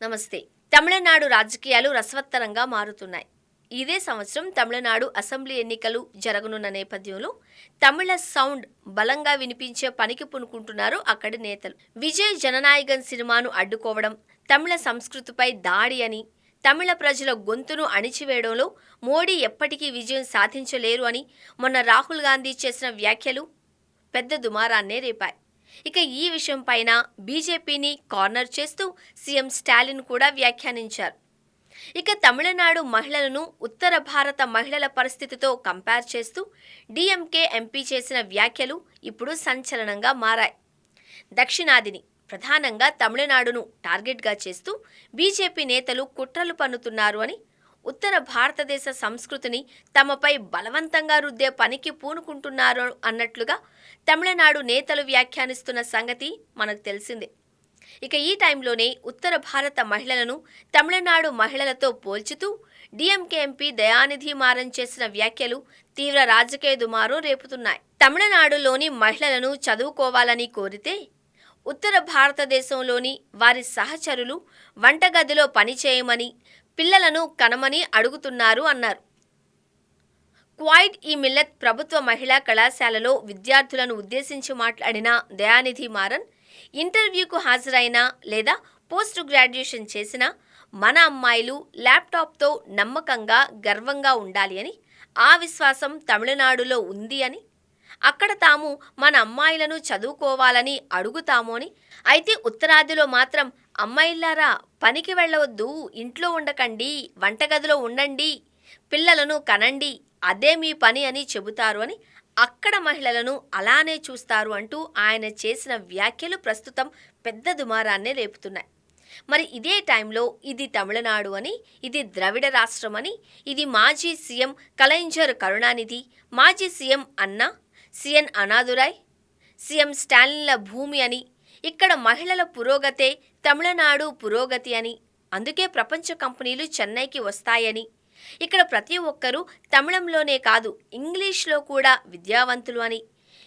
నమస్తే. తమిళనాడు రాజకీయాలు రసవత్తరంగా మారుతున్నాయి. ఇదే సంవత్సరం తమిళనాడు అసెంబ్లీ ఎన్నికలు జరగనున్న నేపథ్యంలో తమిళ సౌండ్ బలంగా వినిపించే పనికి పూనుకుంటున్నారు అక్కడి నేతలు. విజయ్ జననాయగన్ సినిమాను అడ్డుకోవడం తమిళ సంస్కృతిపై దాడి అని, తమిళ ప్రజల గొంతును అణిచివేయడంలో మోడీ ఎప్పటికీ విజయం సాధించలేరు అని మొన్న రాహుల్ గాంధీ చేసిన వ్యాఖ్యలు పెద్ద దుమారాన్నే రేపాయి. ఇక ఈ విషయం పైన బీజేపీని కార్నర్ చేస్తూ సీఎం స్టాలిన్ కూడా వ్యాఖ్యానించారు. ఇక తమిళనాడు మహిళలను ఉత్తర భారత మహిళల పరిస్థితితో కంపేర్ చేస్తూ డీఎంకే ఎంపీ చేసిన వ్యాఖ్యలు ఇప్పుడు సంచలనంగా మారాయి. దక్షిణాదిని ప్రధానంగా తమిళనాడును టార్గెట్గా చేస్తూ బీజేపీ నేతలు కుట్రలు పన్నుతున్నారు అని, ఉత్తర భారతదేశ సంస్కృతిని తమపై బలవంతంగా రుద్దే పనికి పూనుకుంటున్నారు అన్నట్లుగా తమిళనాడు నేతలు వ్యాఖ్యానిస్తున్న సంగతి మనకు తెలిసిందే. ఇక ఈ టైంలోనే ఉత్తర భారత మహిళలను తమిళనాడు మహిళలతో పోల్చుతూ డీఎంకే ఎంపీ దయానిధి మారన్ చేసిన వ్యాఖ్యలు తీవ్ర రాజకీయ దుమారం రేపుతున్నాయి. తమిళనాడులోని మహిళలను చదువుకోవాలని కోరితే ఉత్తర భారతదేశంలోని వారి సహచరులు వంటగదిలో పనిచేయమని, పిల్లలను కనమని అడుగుతున్నారు అన్నారు. క్వాయిడ్ ఈ మిల్లత్ ప్రభుత్వ మహిళా కళాశాలలో విద్యార్థులను ఉద్దేశించి మాట్లాడిన దయానిధి మారన్, ఇంటర్వ్యూకు హాజరైన లేదా పోస్ట్ గ్రాడ్యుయేషన్ చేసిన మన అమ్మాయిలు ల్యాప్టాప్తో నమ్మకంగా గర్వంగా ఉండాలి అని, ఆ విశ్వాసం తమిళనాడులో ఉంది అని, అక్కడ తాము మన అమ్మాయిలను చదువుకోవాలని అడుగుతాము అని, అయితే ఉత్తరాదిలో మాత్రం అమ్మాయిల్లారా పనికి వెళ్ళవద్దు, ఇంట్లో ఉండకండి, వంటగదిలో ఉండండి, పిల్లలను కనండి, అదే మీ పని అని చెబుతారు అని, అక్కడ మహిళలను అలానే చూస్తారు అంటూ ఆయన చేసిన వ్యాఖ్యలు ప్రస్తుతం పెద్ద దుమారాన్నే రేపుతున్నాయి. మరి ఇదే టైంలో ఇది తమిళనాడు అని, ఇది ద్రవిడ రాష్ట్రం అని, ఇది మాజీ సీఎం కలైంజర్ కరుణానిధి, మాజీ సీఎం అన్నా సీఎన్ అనాదురాయ్, సీఎం స్టాలిన్ల భూమి అని, ఇక్కడ మహిళల పురోగతే తమిళనాడు పురోగతి అని, అందుకే ప్రపంచ కంపెనీలు చెన్నైకి వస్తాయని, ఇక్కడ ప్రతి ఒక్కరూ తమిళంలోనే కాదు ఇంగ్లీష్లో కూడా విద్యావంతులు అని,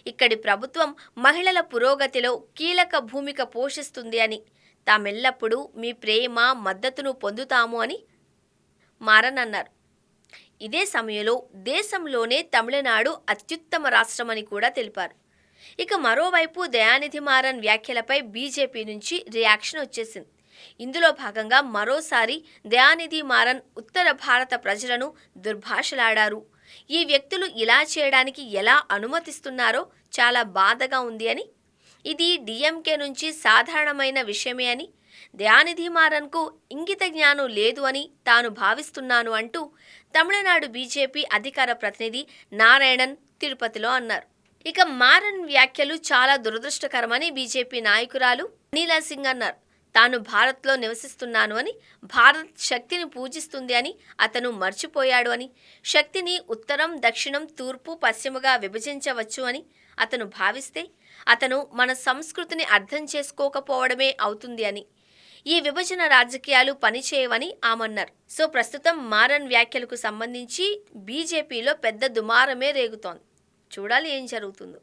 ఇక్కడి ప్రభుత్వం మహిళల పురోగతిలో కీలక భూమిక పోషిస్తుంది అని, తామెల్లప్పుడూ మీ ప్రేమ మద్దతును పొందుతాము అని మారన్ అన్నారు. ఇదే సమయంలో దేశంలోనే తమిళనాడు అత్యుత్తమ రాష్ట్రమని కూడా తెలిపారు. ఇక మరోవైపు దయానిధి మారన్ వ్యాఖ్యలపై బీజేపీ నుంచి రియాక్షన్ వచ్చేసింది. ఇందులో భాగంగా మరోసారి దయానిధి మారన్ ఉత్తర భారత ప్రజలను దుర్భాషలాడారు, ఈ వ్యక్తులు ఇలా చేయడానికి ఎలా అనుమతిస్తున్నారో చాలా బాధగా ఉంది అని, ఇది డీఎంకే నుంచి సాధారణమైన విషయమే అని, దయానిధి మారన్కు ఇంగిత జ్ఞానం లేదు అని తాను భావిస్తున్నాను అంటూ తమిళనాడు బీజేపీ అధికార ప్రతినిధి నారాయణన్ తిరుపతిలో అన్నారు. ఇక మారన్ వ్యాఖ్యలు చాలా దురదృష్టకరమని బీజేపీ నాయకురాలు నీలా సింగ్ అన్నారు. తాను భారత్లో నివసిస్తున్నాను అని, భారత్ శక్తిని పూజిస్తుంది అని అతను మర్చిపోయాడు అని, శక్తిని ఉత్తరం దక్షిణం తూర్పు పశ్చిమగా విభజించవచ్చు అని అతను భావిస్తే అతను మన సంస్కృతిని అర్థం చేసుకోకపోవడమే అవుతుంది అని, ఈ విభజన రాజకీయాలు పనిచేయవని ఆమన్నారు. సో ప్రస్తుతం మారన్ వ్యాఖ్యలకు సంబంధించి బీజేపీలో పెద్ద దుమారమే రేగుతోంది. చూడాలి ఏం జరుగుతుందో.